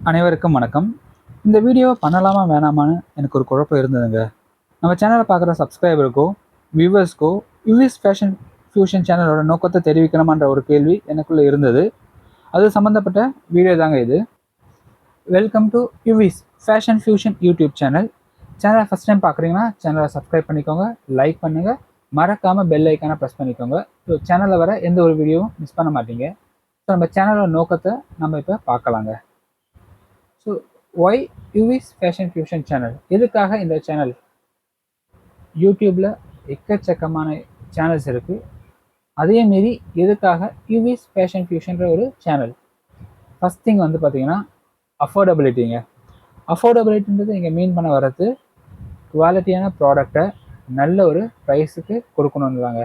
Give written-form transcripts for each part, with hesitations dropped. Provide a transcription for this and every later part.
அனைவருக்கும் வணக்கம். இந்த வீடியோ பண்ணலாமா வேணாமான்னு எனக்கு ஒரு குழப்பம் இருந்ததுங்க. நம்ம சேனலை பார்க்குற சப்ஸ்கிரைபருக்கோ வியூவர்ஸ்க்கோ யூவிஸ் ஃபேஷன் ஃபியூஷன் சேனலோட நோக்கத்தை தெரிவிக்கணுமான்ற ஒரு கேள்வி எனக்குள்ளே இருந்தது. அது சம்மந்தப்பட்ட வீடியோ தாங்க இது. Welcome to Yuvi's fashion fusion YouTube channel. சேனலை ஃபஸ்ட் டைம் பார்க்குறீங்கன்னா சேனலை சப்ஸ்கிரைப் பண்ணிக்கோங்க, லைக் பண்ணுங்கள், மறக்காமல் பெல் ஐக்கானை ப்ரெஸ் பண்ணிக்கோங்க. ஸோ சேனலில் வர எந்த ஒரு வீடியோவும் மிஸ் பண்ண மாட்டீங்க. ஸோ நம்ம சேனலோட நோக்கத்தை நம்ம இப்போ பார்க்கலாங்க. So why Yuvi's fashion fusion channel, எதுக்காக இந்த சேனல்? யூடியூப்பில் எக்கச்சக்கமான சேனல்ஸ் இருக்குது. அதே மாரி எதுக்காக யூவிஸ் ஃபேஷன் ஃபியூஷன்ற ஒரு சேனல்? ஃபஸ்ட் திங் வந்து பார்த்தீங்கன்னா அஃபோர்டபிலிட்டிங்க. அஃபோர்டபிலிட்டின்றது இங்கே மீன் பண்ண வர்றது குவாலிட்டியான ப்ராடக்டை நல்ல ஒரு ப்ரைஸுக்கு கொடுக்கணுன்னு தாங்க.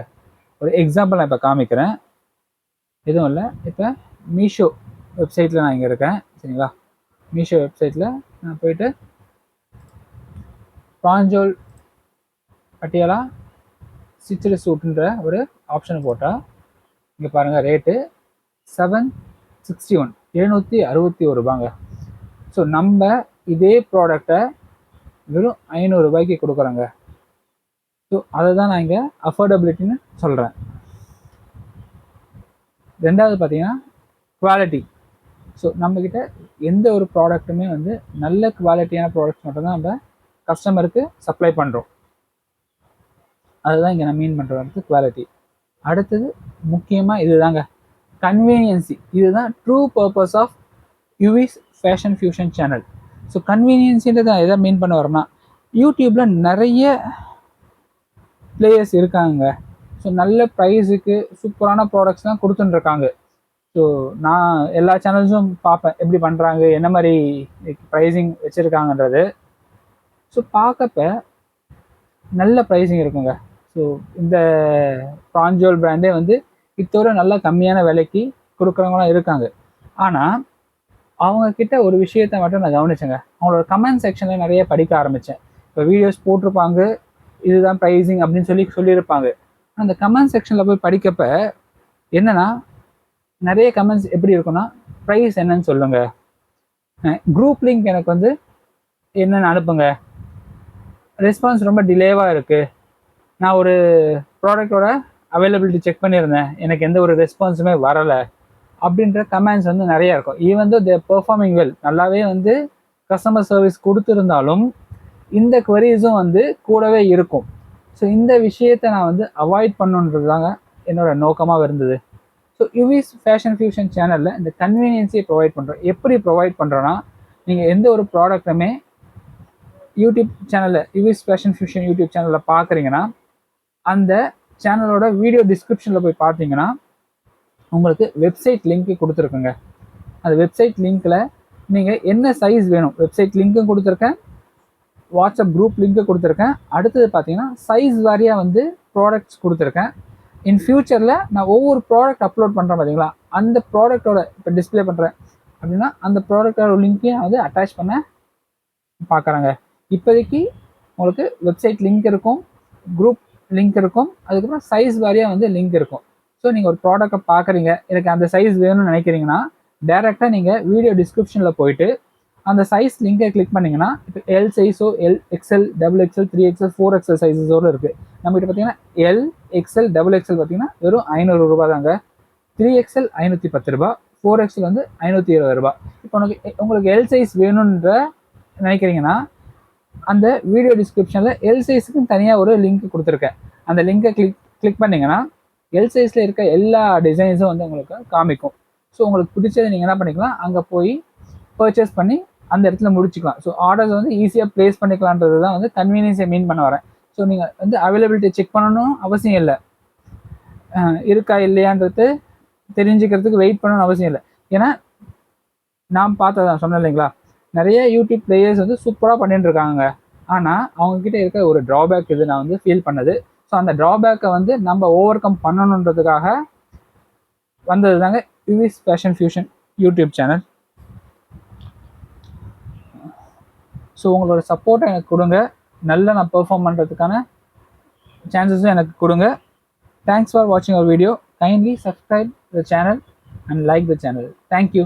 ஒரு எக்ஸாம்பிள் நான் இப்போ காமிக்கிறேன். எதுவும் இல்லை, இப்போ மீஷோ வெப்சைட்டில் நான் இங்கே இருக்கேன், சரிங்களா? மீஷோ வெப்சைட்டில் நான் போயிட்டு பிராஞ்சோல் பட்டியாலா ஸ்டிச்சடு சூட்டுன்ற ஒரு ஆப்ஷன் போட்டால் இங்கே பாருங்கள், ரேட்டு $761, $761. ஸோ நம்ம இதே ப்ராடக்டை வெறும் $500 கொடுக்குறோங்க. ஸோ அதை தான் நான் இங்கே அஃபோர்டபிலிட்டின்னு சொல்கிறேன். ரெண்டாவது பார்த்தீங்கன்னா குவாலிட்டி. ஸோ நம்மக்கிட்ட எந்த ஒரு ப்ராடக்ட்டுமே வந்து நல்ல குவாலிட்டியான ப்ராடக்ட்ஸ் மட்டும்தான் நம்ம கஸ்டமருக்கு சப்ளை பண்ணுறோம். அதுதான் இங்கே நான் மீன் பண்ணுறது குவாலிட்டி. அடுத்தது முக்கியமாக இது தாங்க, கன்வீனியன்சி. இதுதான் true purpose of Yuvi's fashion fusion channel. So கன்வீனியன்சின்றது நான் எதை மீன் பண்ண வரேன்னா, யூடியூப்பில் நிறைய பிளேயர்ஸ் இருக்காங்க. ஸோ நல்ல ப்ரைஸுக்கு சூப்பரான ப்ராடக்ட்ஸ்லாம் கொடுத்துட்டுருக்காங்க. ஸோ நான் எல்லா சேனல்ஸும் பார்ப்பேன், எப்படி பண்ணுறாங்க, என்ன மாதிரி ப்ரைஸிங் வச்சுருக்காங்கன்றது. ஸோ பார்க்கப்ப நல்ல ப்ரைஸிங் இருக்குங்க. ஸோ இந்த பிராஞ்சோல் பிராண்டே வந்து இத்தோட நல்ல கம்மியான விலைக்கு கொடுக்குறவங்களாம் இருக்காங்க. ஆனால் அவங்கக்கிட்ட ஒரு விஷயத்தை மட்டும் நான் கவனிச்சேங்க. அவங்களோட கமெண்ட் செக்ஷனில் நிறைய படிக்க ஆரம்பித்தேன். இப்போ வீடியோஸ் போட்டிருப்பாங்க, இதுதான் ப்ரைஸிங் அப்படின்னு சொல்லியிருப்பாங்க. அந்த கமெண்ட் செக்ஷனில் போய் படிக்கப்ப என்னென்னா, நிறைய கமெண்ட்ஸ் எப்படி இருக்குன்னா, ப்ரைஸ் என்னன்னு சொல்லுங்கள், குரூப் லிங்க் எனக்கு வந்து என்னென்னு அனுப்புங்க, ரெஸ்பான்ஸ் ரொம்ப டிலேவாக இருக்குது, நான் ஒரு ப்ராடக்டோட அவைலபிலிட்டி செக் பண்ணியிருந்தேன், எனக்கு எந்த ஒரு ரெஸ்பான்ஸுமே வரலை அப்படின்ற கமெண்ட்ஸ் வந்து நிறையா இருக்கும். ஈவன் தோ தே பெர்ஃபார்மிங் வெல், நல்லாவே வந்து கஸ்டமர் சர்வீஸ் கொடுத்துருந்தாலும் இந்த குவரிஸும் வந்து கூடவே இருக்கும். ஸோ இந்த விஷயத்தை நான் வந்து அவாய்ட் பண்ணுன்றது தாங்க என்னோட நோக்கமாக இருந்தது. ஸோ யூவிஸ் ஃபேஷன் ஃபியூஷன் சேனலில் இந்த கன்வீனியன்ஸை ப்ரொவைட் பண்ணுறோம். எப்படி ப்ரொவைட் பண்ணுறோன்னா, நீங்கள் எந்த ஒரு ப்ராடக்ட்டுமே யூடியூப் சேனலில் யூவிஸ் ஃபேஷன் ஃபியூஷன் யூடியூப் சேனலில் பார்க்குறீங்கன்னா, அந்த சேனலோட வீடியோ டிஸ்கிரிப்ஷனில் போய் பார்த்தீங்கன்னா உங்களுக்கு வெப்சைட் லிங்க்கு கொடுத்துருக்குங்க. அந்த வெப்சைட் லிங்க்கில் நீங்கள் என்ன சைஸ் வேணும், வெப்சைட் லிங்க்கும் கொடுத்துருக்கேன், வாட்ஸ்அப் குரூப் லிங்க்கு கொடுத்துருக்கேன். அடுத்தது பார்த்தீங்கன்னா சைஸ் வாரியாக வந்து ப்ராடக்ட்ஸ் கொடுத்துருக்கேன். இன் ஃபியூச்சரில் நான் ஒவ்வொரு ப்ராடக்ட் அப்லோட் பண்ணுறேன் பார்த்தீங்களா, அந்த ப்ராடக்டோட இப்போ டிஸ்பிளே பண்ணுறேன் அப்படின்னா அந்த ப்ராடக்டோட லிங்க்கையும் வந்து அட்டாச் பண்ண பார்க்குறாங்க. இப்போதைக்கு உங்களுக்கு வெப்சைட் லிங்க் இருக்கும், குரூப் லிங்க் இருக்கும், அதுக்கப்புறம் சைஸ் வாரியாக வந்து லிங்க் இருக்கும். ஸோ நீங்கள் ஒரு ப்ராடக்டை பார்க்குறீங்க, எனக்கு அந்த சைஸ் வேணும்னு நினைக்கிறீங்கன்னா டேரெக்டாக நீங்கள் வீடியோ டிஸ்கிரிப்ஷனில் போயிட்டு அந்த சைஸ் லிங்கை கிளிக் பண்ணிங்கன்னா, இப்போ எல் சைஸோ XL, XXL, 3XL, 4XL சைஸஸோடு இருக்குது. நம்மகிட்ட பார்த்தீங்கன்னா எல், XL, XXL பார்த்தீங்கன்னா வெறும் $500 தாங்க. 3XL $510, 4XL வந்து $520. இப்போ உங்களுக்கு எல் சைஸ் வேணுன்ற நினைக்கிறீங்கன்னா அந்த வீடியோ டிஸ்கிரிப்ஷனில் எல் சைஸுக்கும் தனியாக ஒரு லிங்க் கொடுத்துருக்கேன். அந்த லிங்கை கிளிக் பண்ணிங்கன்னா எல் சைஸில் இருக்க எல்லா டிசைன்ஸும் வந்து உங்களுக்கு காமிக்கும். ஸோ உங்களுக்கு பிடிச்சதை நீங்கள் என்ன பண்ணிக்கலாம், அங்கே போய் பர்ச்சேஸ் பண்ணி அந்த இடத்துல முடிச்சுக்கலாம். ஸோ ஆர்டர்ஸ் வந்து ஈஸியாக ப்ளேஸ் பண்ணிக்கலான்றது தான் வந்து கன்வீனியன்ஸை மீன் பண்ண வரேன். ஸோ நீங்கள் வந்து அவைலபிலிட்டி செக் பண்ணணும் அவசியம் இல்லை, இருக்கா இல்லையான்றது தெரிஞ்சுக்கிறதுக்கு வெயிட் பண்ணணும்னு அவசியம் இல்லை. ஏன்னா நான் பார்த்ததான் சொன்னேன் இல்லைங்களா, நிறைய யூடியூப் பிளேயர்ஸ் வந்து சூப்பராக பண்ணிட்டு இருக்காங்க. ஆனால் அவங்கக்கிட்ட இருக்க ஒரு ட்ராபேக் இது நான் வந்து ஃபீல் பண்ணது. ஸோ அந்த ட்ராபேக்கை வந்து நம்ம ஓவர் கம் பண்ணணுன்றதுக்காக வந்தது தாங்க Yuvi's fashion fusion YouTube channel. So உங்களோட சப்போர்ட்டை எனக்கு கொடுங்க, நல்லா நான் பெர்ஃபார்ம் பண்ணுறதுக்கான சான்சஸும் எனக்கு கொடுங்க. தேங்க்ஸ் ஃபார் வாட்சிங் our video. Kindly subscribe the channel and like the channel. Thank you.